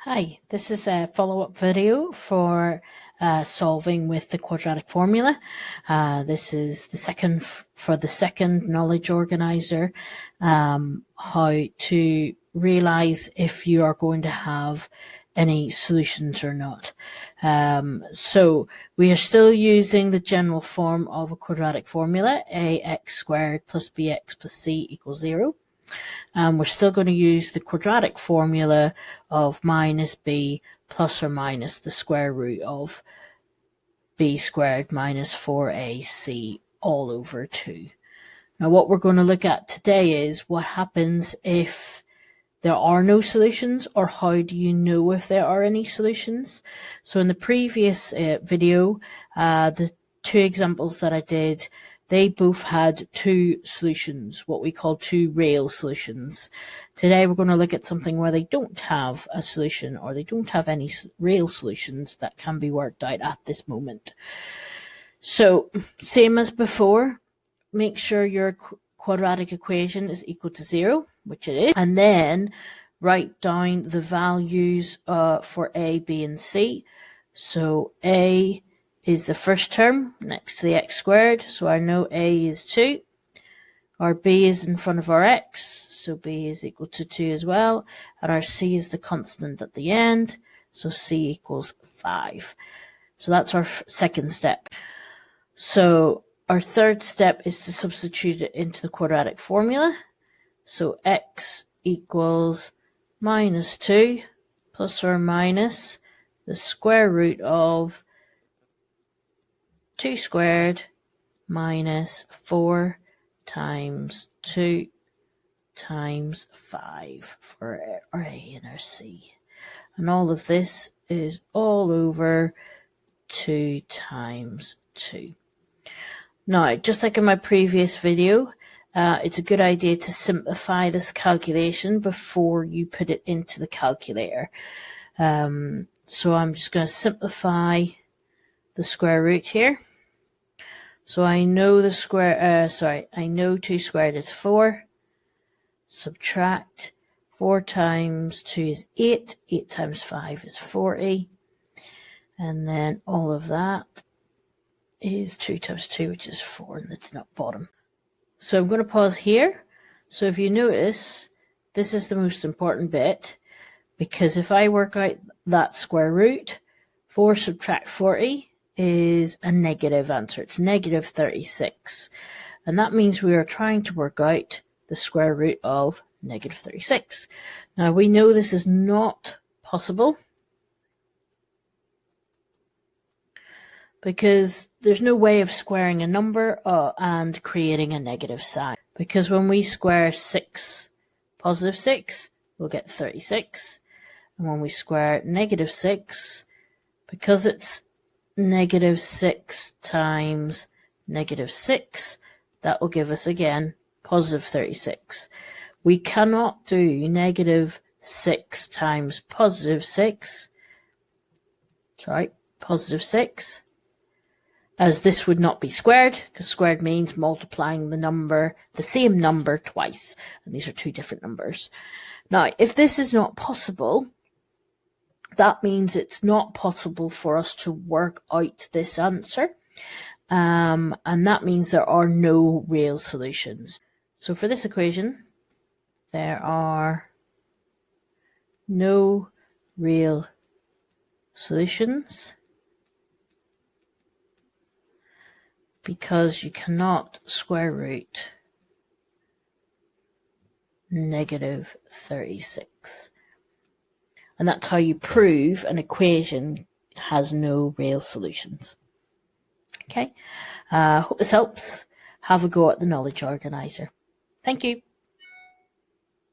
Hi, this is a follow-up video for solving with the quadratic formula. This is the second for the second knowledge organizer, how to realize if you are going to have any solutions or not. So we are still using the general form of a quadratic formula, ax squared plus bx plus c equals 0. We're still going to use the quadratic formula of minus b plus or minus the square root of b squared minus 4ac all over 2. Now what we're going to look at today is what happens if there are no solutions, or how do you know if there are any solutions. So in the previous video, the two examples that I did, they both had two solutions, what we call two real solutions. Today we're going to look at something where they don't have a solution, or they don't have any real solutions that can be worked out at this moment. So same as before, make sure your quadratic equation is equal to 0, which it is, and then write down the values for a, b, and c. So a is the first term next to the x squared, so I know a is 2. Our b is in front of our x, so b is equal to 2 as well, and our c is the constant at the end, so c equals 5. So that's our second step. So our third step is to substitute it into the quadratic formula. So x equals minus 2 plus or minus the square root of 2 squared minus 4 times 2 times 5 for our a and our c. And all of this is all over 2 times 2. Now, just like in my previous video, it's a good idea to simplify this calculation before you put it into the calculator. So I'm just going to simplify the square root here. So I know I know 2 squared is 4. Subtract 4 times 2 is 8. 8 times 5 is 40. And then all of that is 2 times 2, which is 4 in the bottom. So I'm going to pause here. So if you notice, this is the most important bit, because if I work out that square root, 4 subtract 40 is a negative answer. It's negative 36. And that means we are trying to work out the square root of negative 36. Now we know this is not possible, because there's no way of squaring a number and creating a negative sign. Because when we square 6, positive 6, we'll get 36. And when we square negative 6, because it's negative 6 times negative 6, that will give us, again, positive 36. We cannot do negative 6 times positive 6. Positive 6. As this would not be squared, because squared means multiplying the same number twice, and these are two different numbers. Now, if this is not possible, that means it's not possible for us to work out this answer, and that means there are no real solutions. So for this equation, there are no real solutions, because you cannot square root negative 36. And that's how you prove an equation has no real solutions. Okay, hope this helps. Have a go at the knowledge organizer. Thank you.